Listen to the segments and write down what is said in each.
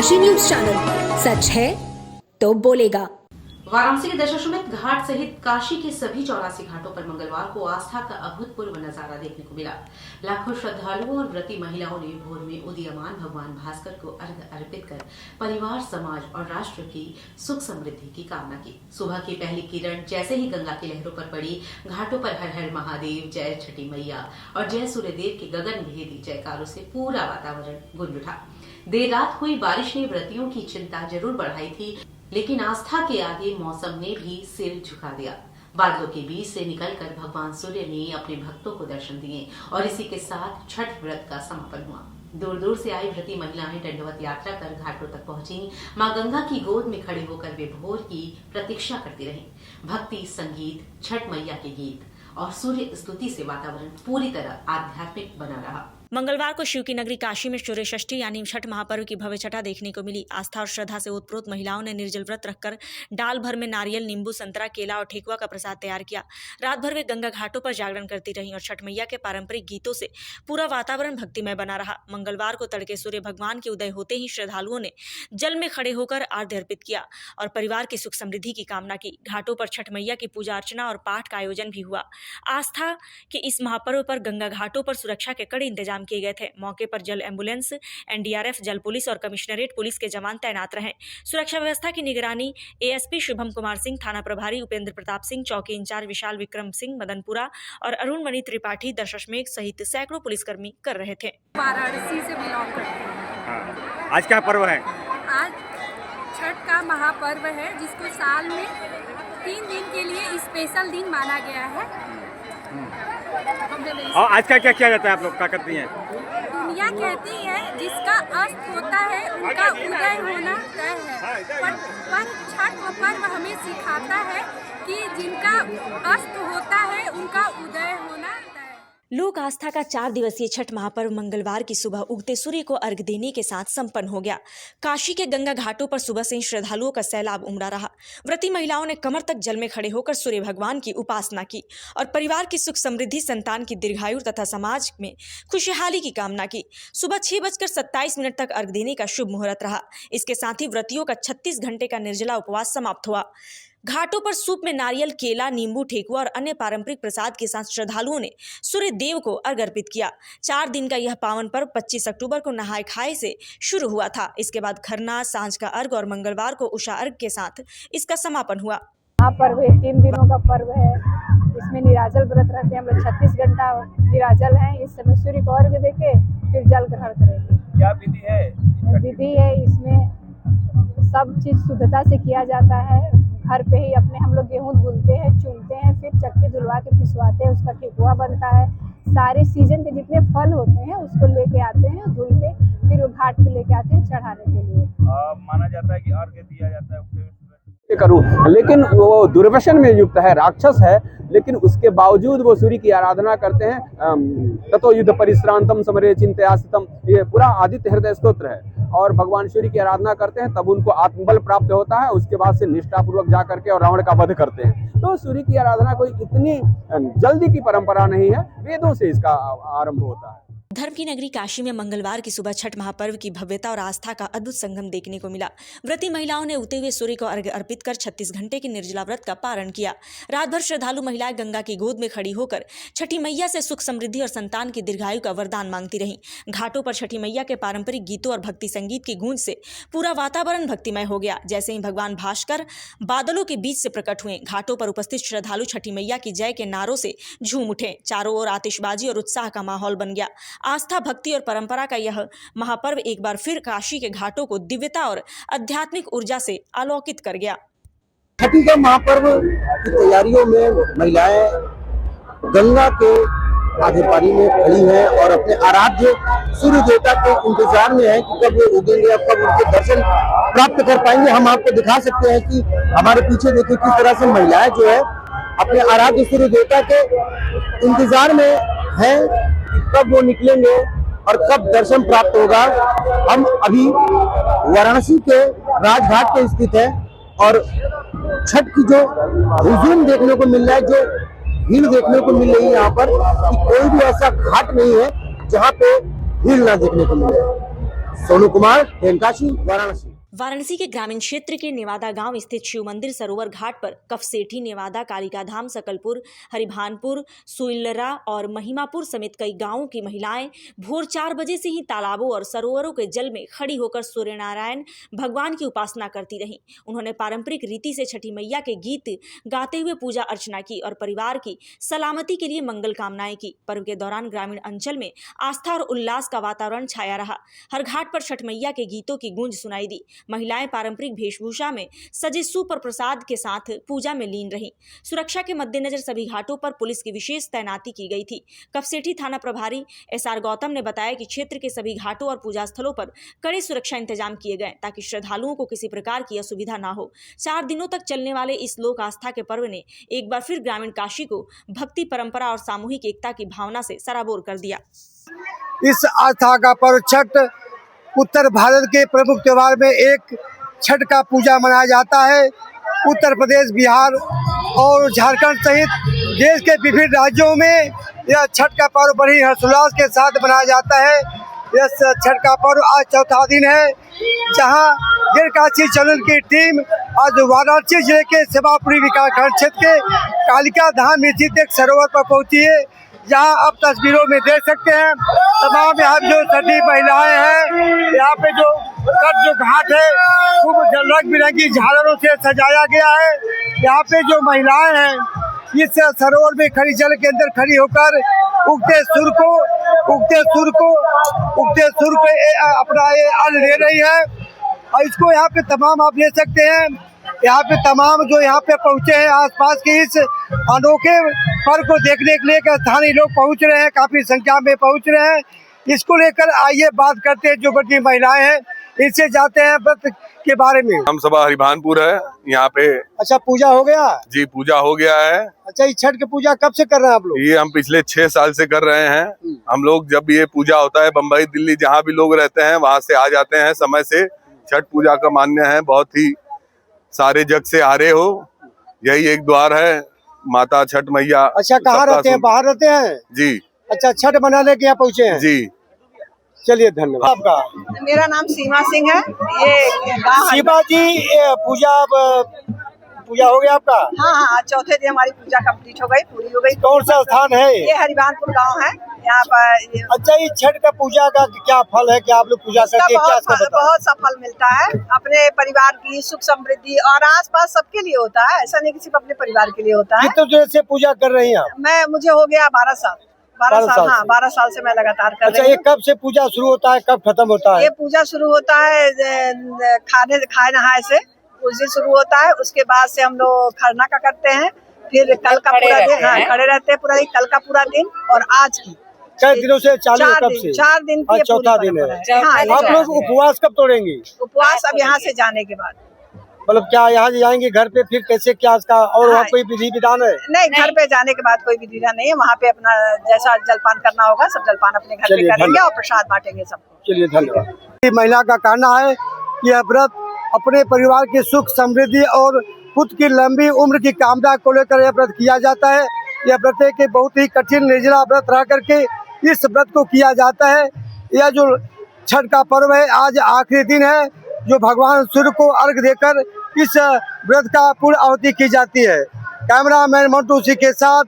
Kashi news channel, सच है तो बोलेगा। वाराणसी के दशाश्वमेध घाट सहित काशी के सभी 84 घाटों पर मंगलवार को आस्था का अभूतपूर्व नजारा देखने को मिला। लाखों श्रद्धालुओं और व्रती महिलाओं ने भोर में उदीयमान भगवान भास्कर को अर्घ्य अर्पित कर परिवार, समाज और राष्ट्र की सुख समृद्धि की कामना की। सुबह की पहली किरण जैसे ही गंगा की लहरों पर पड़ी, घाटों पर हर हर महादेव, जय छठी मैया और जय सूर्यदेव के गगन भेदी जयकारों से पूरा वातावरण गूंज उठा। देर रात हुई बारिश ने व्रतियों की चिंता जरूर बढ़ाई थी, लेकिन आस्था के आगे मौसम ने भी सिर झुका दिया। बादलों के बीच से निकलकर भगवान सूर्य ने अपने भक्तों को दर्शन दिए और इसी के साथ छठ व्रत का समापन हुआ। दूर दूर से आई व्रती महिलाएं दंडवत यात्रा कर घाटों तक पहुंची। मां गंगा की गोद में खड़े होकर वे भोर की प्रतीक्षा करती रहीं। भक्ति, संगीत, छठ मैया के गीत और सूर्य स्तुति से वातावरण पूरी तरह आध्यात्मिक बना रहा। मंगलवार को शिव की नगरी काशी में सूर्य षष्ठी यानी छठ महापर्व की भव्य छठा देखने को मिली। आस्था और श्रद्धा से ओतप्रोत महिलाओं ने निर्जल व्रत रखकर डाल भर में नारियल, नींबू, संतरा, केला और ठेकुआ का प्रसाद तैयार किया। रात भर वे गंगा घाटों पर जागरण करती रहीं और छठ मैया के पारंपरिक गीतों से पूरा वातावरण भक्तिमय बना रहा। मंगलवार को तड़के सूर्य भगवान के उदय होते ही श्रद्धालुओं ने जल में खड़े होकर आरती अर्पित किया और परिवार की सुख समृद्धि की कामना की। घाटों पर छठ मैया की पूजा अर्चना और पाठ का आयोजन भी हुआ। आस्था के इस महापर्व पर गंगा घाटों पर सुरक्षा के कड़े इंतजाम किए गए थे। मौके पर जल एम्बुलेंस, एनडीआरएफ, जल पुलिस और कमिश्नरेट पुलिस के जवान तैनात रहे। सुरक्षा व्यवस्था की निगरानी एएसपी शुभम कुमार सिंह, थाना प्रभारी उपेंद्र प्रताप सिंह, चौकी इंचार्ज विशाल विक्रम सिंह, मदनपुरा और अरुण मणि त्रिपाठी, दशाश्वमेध सहित सैकड़ों पुलिसकर्मी कर रहे थे। वाराणसी से बिलोंग करते हैं। आज क्या पर्व है? आज छठ का महापर्व है, जिसको साल में 3 दिन के लिए स्पेशल दिन माना गया है। और आज क्या किया जाता है? आप लोग क्या करती हैं? दुनिया कहती है जिसका अस्त होता है उनका उदय होना तय है, पर छठ पर्व हमें सिखाता है कि जिनका अस्त होता है उनका उदय होना तय है। लोक आस्था का 4 दिवसीय छठ महापर्व मंगलवार की सुबह उगते सूर्य को अर्घ्य देने के साथ संपन्न हो गया। काशी के गंगा घाटों पर सुबह से ही श्रद्धालुओं का सैलाब उमड़ा रहा। व्रती महिलाओं ने कमर तक जल में खड़े होकर सूर्य भगवान की उपासना की और परिवार की सुख समृद्धि, संतान की दीर्घायु तथा समाज में खुशहाली की कामना की। सुबह 6:27 तक अर्घ्य देने का शुभ मुहूर्त रहा। इसके साथ ही व्रतियों का 36 घंटे का निर्जला उपवास समाप्त हुआ। घाटों पर सूप में नारियल, केला, नींबू, ठेकुआ और अन्य पारंपरिक प्रसाद के साथ श्रद्धालुओं ने सूर्य देव को अर्घ्य अर्पित किया। 4 दिन का यह पावन पर्व 25 अक्टूबर को नहाय खाए से शुरू हुआ था। इसके बाद खरना, सांझ का अर्घ्य और मंगलवार को उषा अर्घ्य के साथ इसका समापन हुआ। महापर्व 3 दिनों का पर्व है। इसमें निराजल व्रत रहते हैं। हम लोग 36 घंटा निराजल हैं। इस समय सूर्य को अर्घ्य देके फिर जल ग्रहण करेंगे। क्या विधि है? विधि है, इसमें सब चीज शुद्धता से किया जाता है। घर पे ही अपने हम लोग गेहूं धुलते हैं, चुनते हैं, फिर चक्की धुलवा के पिसवाते हैं, उसका ठेकुआ बनता है। सारे सीजन के जितने फल होते हैं उसको लेके आते हैं, धुल के फिर वो घाट पे लेके आते हैं चढ़ाने के लिए। माना जाता है कि अर्घ्य दिया जाता है करूं, लेकिन वो दुर्व्यसन में युक्त है, राक्षस है, लेकिन उसके बावजूद वो सूर्य की आराधना करते हैं। ततो युद्ध परिश्रांतम समरे चिंतयास्थितम, ये पूरा आदित्य हृदय स्तोत्र है। और भगवान सूर्य की आराधना करते हैं, तब उनको आत्मबल प्राप्त होता है। उसके बाद से निष्ठापूर्वक जा करके और रावण का वध करते हैं। तो सूर्य की आराधना कोई इतनी जल्दी की परंपरा नहीं है, वेदों से इसका आरंभ होता है। धर्म की नगरी काशी में मंगलवार की सुबह छठ महापर्व की भव्यता और आस्था का अद्भुत संगम देखने को मिला। व्रती महिलाओं ने उगते हुए सूर्य को अर्घ्य अर्पित कर 36 घंटे की निर्जला व्रत का पारण किया। रात भर श्रद्धालु महिलाएं गंगा की गोद में खड़ी होकर छठी मैया से सुख समृद्धि और संतान की दीर्घायु का वरदान मांगती रहीं। घाटों पर छठी मैया के पारंपरिक गीतों और भक्ति संगीत की गूंज से पूरा वातावरण भक्तिमय हो गया। जैसे ही भगवान भास्कर बादलों के बीच से प्रकट हुए, घाटों पर उपस्थित श्रद्धालु छठी मैया की जय के नारों से झूम उठे। चारों ओर आतिशबाजी और उत्साह का माहौल बन गया। आस्था, भक्ति और परंपरा का यह महापर्व एक बार फिर काशी के घाटों को दिव्यता और आध्यात्मिक ऊर्जा से आलोकित कर गया। छठी का महापर्व की तैयारियों में महिलाएं गंगा के आधे पानी में खड़ी हैं और अपने आराध्य सूर्य देवता के इंतजार में हैं कि कब वो उगेंगे और कब उनके दर्शन प्राप्त कर पाएंगे। हम आपको दिखा सकते हैं कि हमारे पीछे देखिए किस तरह से महिलाएं जो है अपने आराध्य सूर्य देवता के इंतजार में हैं, कब वो निकलेंगे और कब दर्शन प्राप्त होगा। हम अभी वाराणसी के राजघाट पे स्थित है और छठ की जो हुजूम देखने को मिल रहा है, जो भीड़ देखने को मिल रही है यहाँ पर, कि कोई भी ऐसा घाट नहीं है जहाँ पे भीड़ ना देखने को मिले। सोनू कुमार, तेनकाशी, वाराणसी। वाराणसी के ग्रामीण क्षेत्र के नेवादा गांव स्थित शिव मंदिर सरोवर घाट पर कफसेठी, नेवादा, कालिका धाम, सकलपुर, हरिभानपुर, सुइलरा और महिमापुर समेत कई गांवों की महिलाएं भोर 4 बजे से ही तालाबों और सरोवरों के जल में खड़ी होकर सूर्य नारायण भगवान की उपासना करती रहीं। उन्होंने पारंपरिक रीति से छठी मैया के गीत गाते हुए पूजा अर्चना की और परिवार की सलामती के लिए मंगल कामनाएं की। पर्व के दौरान ग्रामीण अंचल में आस्था और उल्लास का वातावरण छाया रहा। हर घाट पर छठ मैया के गीतों की गूंज सुनाई दी। महिलाएं पारंपरिक वेशभूषा में सजे सुपर प्रसाद के साथ पूजा में लीन रहीं। सुरक्षा के मद्देनजर सभी घाटों पर पुलिस की विशेष तैनाती की गई थी। कफसेठी थाना प्रभारी SR गौतम ने बताया कि क्षेत्र के सभी घाटों और पूजा स्थलों पर कड़े सुरक्षा इंतजाम किए गए ताकि श्रद्धालुओं को किसी प्रकार की असुविधा न हो। 4 दिनों तक चलने वाले इस लोक आस्था के पर्व ने एक बार फिर ग्रामीण काशी को भक्ति, परंपरा और सामूहिक एकता की भावना से सराबोर कर दिया। इस आस्था का पर्व छठ उत्तर भारत के प्रमुख त्योहार में एक छठ का पूजा मनाया जाता है। उत्तर प्रदेश, बिहार और झारखंड सहित देश के विभिन्न राज्यों में यह छठ का पर्व बड़ी हर्षोल्लास के साथ मनाया जाता है। यह छठ का पर्व आज चौथा दिन है, जहां डेढ़काशी चैनल की टीम आज वाराणसी जिले के सेवापुरी विकासखंड क्षेत्र के कालिका धाम स्थित एक सरोवर पर पहुंची है। यहाँ आप तस्वीरों में देख सकते हैं तमाम यहाँ जो सभी महिलाएं हैं। यहाँ पे जो घाट है खूब रंग बिरंगी झालरों से सजाया गया है। यहाँ पे जो महिलाएं हैं इस सरोवर में खड़ी जल के अंदर खड़ी होकर उगते सूर्य को अपना ये अन्न दे रही है। और इसको यहाँ पे तमाम आप देख सकते हैं, यहाँ पे तमाम जो यहाँ पे पहुँचे हैं आसपास के इस अनोखे पर्व को देखने के लिए स्थानीय लोग पहुँच रहे हैं, काफी संख्या में पहुँच रहे हैं। इसको लेकर आइए बात करते हैं जो बड़ी महिलाएं हैं, इनसे जाते हैं व्रत के बारे में। हम सभा हरिभानपुर है यहाँ पे। अच्छा, पूजा हो गया? जी, पूजा हो गया है। अच्छा, ये छठ की पूजा कब से कर रहे हैं आप लोग? ये हम पिछले 6 साल से कर रहे हैं। हम लोग जब ये पूजा होता है बम्बई, दिल्ली, जहाँ भी लोग रहते हैं वहाँ से आ जाते हैं समय से। छठ पूजा का मान्य है, बहुत ही सारे जग से आ रहे हो। यही एक द्वार है, माता छठ मैया। अच्छा, कहाँ रहते हैं? बाहर रहते हैं जी। अच्छा, छठ मनाने के यहाँ पहुँचे हैं जी। चलिए, धन्यवाद। आपका? मेरा नाम सीमा सिंह है। ये सीमा जी, पूजा हो गया आपका? हाँ, चौथे दिन हमारी पूजा कंप्लीट हो गई, पूरी हो गई। कौन सा स्थान है? ये हरिभानपुर गांव है यहाँ पर। अच्छा, ये छठ का पूजा का क्या फल है? क्या आप लोग पूजा करके बहुत सा फल मिलता है अपने परिवार की सुख समृद्धि और आसपास सबके लिए होता है। ऐसा नहीं कि सिर्फ अपने परिवार के लिए होता है। कितने देर से पूजा कर रही हैं? मुझे हो गया 12 साल। 12 साल से मैं लगातार कर रही हूँ। अच्छा, ये कब से पूजा शुरू होता है, कब खत्म होता है? ये पूजा शुरू होता है खाए नहाए से, उस दिन शुरू होता है। उसके बाद से हम लोग खरना का करते हैं, फिर कल का पूरा दिन खड़े रहते हैं पूरा दिन, कल का पूरा दिन और आज की 4 दिनों से चालू है। कब से? 4 दिन की चौथा दिन है। आप लोग उपवास कब तोड़ेंगे? उपवास अब यहाँ से जाने के बाद। मतलब क्या यहाँ जाएंगे घर पे, फिर कैसे क्या इसका और वहाँ कोई विधि विधान है? नहीं, घर पे जाने के बाद कोई विधि विधान नहीं है। वहाँ पे अपना जैसा जलपान करना होगा सब जलपान अपने घर पे करेंगे और प्रसाद बांटेंगे सबको। चलिए, धन्यवाद। महिला का कहना है कि यह व्रत अपने परिवार की सुख समृद्धि और पुत्र की लंबी उम्र की कामना को लेकर यह व्रत किया जाता है। यह व्रत के बहुत ही कठिन निर्जला व्रत रह करके इस व्रत को किया जाता है। यह जो छठ का पर्व है आज आखिरी दिन है, जो भगवान सूर्य को अर्घ देकर इस व्रत का पूर्ण आहुति की जाती है। कैमरामैन मंटू सिंह के साथ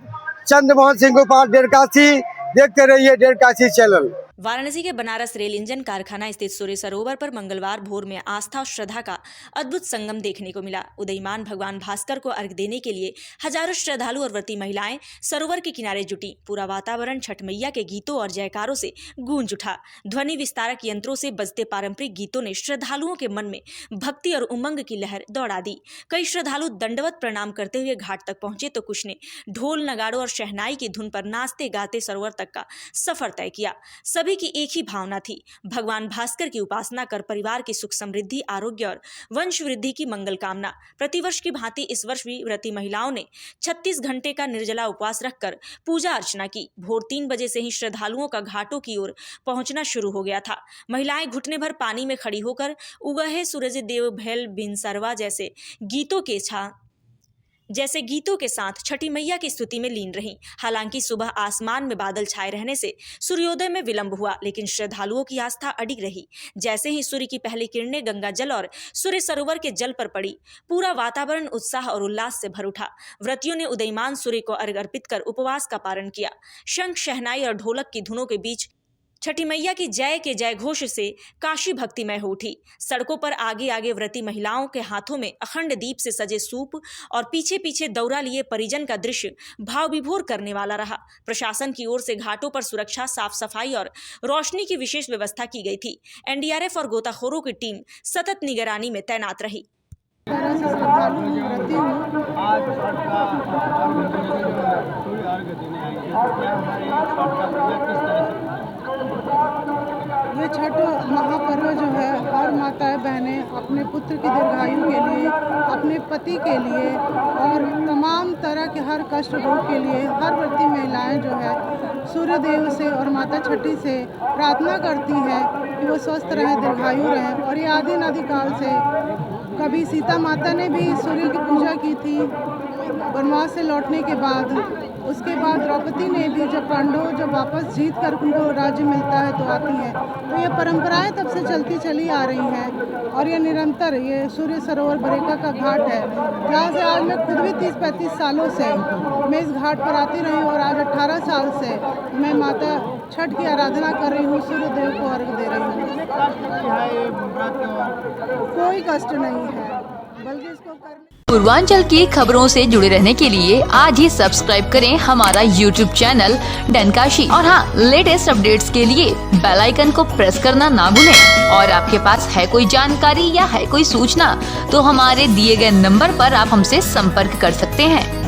चंद्रमोहन सिंह गोपाल, डेढ़काशी। देखते रहिए डेढ़काशी चैनल। वाराणसी के बनारस रेल इंजन कारखाना स्थित सूर्य सरोवर पर मंगलवार भोर में आस्था और श्रद्धा का अद्भुत संगम देखने को मिला। उदयमान भगवान भास्कर को अर्घ्य देने के लिए हजारों श्रद्धालु और व्रती महिलाएं सरोवर के किनारे जुटी। पूरा वातावरण छठ मैया के गीतों और जयकारों से गूंज उठा। ध्वनि विस्तारक यंत्रों से बजते पारंपरिक गीतों ने श्रद्धालुओं के मन में भक्ति और उमंग की लहर दौड़ा दी। कई श्रद्धालु दंडवत प्रणाम करते हुए घाट तक पहुंचे तो कुछ ने ढोल, नगाड़ों और शहनाई की धुन पर नाचते गाते सरोवर तक का सफर तय किया। सभी की एक ही भावना थी, भगवान भास्कर की उपासना कर परिवार की सुख समृद्धि, आरोग्य और वंश वृद्धि की मंगल कामना। प्रतिवर्ष की भांति इस वर्ष भी व्रती महिलाओं ने 36 घंटे का निर्जला उपवास रखकर पूजा अर्चना की। भोर 3 बजे से ही श्रद्धालुओं का घाटों की ओर पहुंचना शुरू हो गया था। महिलाएं घुटने भर पानी में खड़ी होकर उगहे सूरज देव भैल बिन सरवा जैसे गीतों के जैसे गीतों के साथ छठी मैया की स्तुति में लीन रहीं। हालांकि सुबह आसमान में बादल छाए रहने से सूर्योदय में विलंब हुआ, लेकिन श्रद्धालुओं की आस्था अडिग रही। जैसे ही सूर्य की पहली किरणें गंगा जल और सूर्य सरोवर के जल पर पड़ी, पूरा वातावरण उत्साह और उल्लास से भर उठा। व्रतियों ने उदयमान सूर्य को अर्घ्य अर्पित कर उपवास का पारण किया। शंख, शहनाई और ढोलक की धुनों के बीच छठी मैया की जय के जय घोष से काशी भक्तिमय हो उठी। सड़कों पर आगे आगे व्रती महिलाओं के हाथों में अखंड दीप से सजे सूप और पीछे पीछे दौरा लिए परिजन का दृश्य भाव विभोर करने वाला रहा। प्रशासन की ओर से घाटों पर सुरक्षा, साफ सफाई और रोशनी की विशेष व्यवस्था की गई थी। एनडीआरएफ और गोताखोरों की टीम सतत निगरानी में तैनात रही। ये छठ महापर्व जो है, हर माताएं बहनें अपने पुत्र की दीर्घायु के लिए, अपने पति के लिए और तमाम तरह के हर कष्ट रोग के लिए हर व्रती महिलाएं जो है सूर्य देव से और माता छठी से प्रार्थना करती हैं कि वो स्वस्थ रहें, दीर्घायु रहें। और ये आदि अनादिकाल से, कभी सीता माता ने भी सूर्य की पूजा की थी वनवास से लौटने के बाद। उसके बाद द्रौपदी ने भी, जब पांडव जब वापस जीत कर उनको राज्य मिलता है तो आती हैं। तो ये परंपराएं तब से चलती चली आ रही हैं और ये निरंतर, ये सूर्य सरोवर बरेका का घाट है जहाँ से आज मैं खुद भी 30-35 सालों से मैं इस घाट पर आती रही और आज 18 साल से मैं माता छठ की आराधना कर रही हूँ, सूर्य देव को अर्घ्य दे रही हूँ। कोई कष्ट नहीं है, बल्कि इसको करने। पूर्वांचल की खबरों से जुड़े रहने के लिए आज ही सब्सक्राइब करें हमारा YouTube चैनल डनकाशी। और हाँ, लेटेस्ट अपडेट्स के लिए बेल आइकन को प्रेस करना ना भूलें। और आपके पास है कोई जानकारी या है कोई सूचना तो हमारे दिए गए नंबर पर आप हमसे संपर्क कर सकते हैं।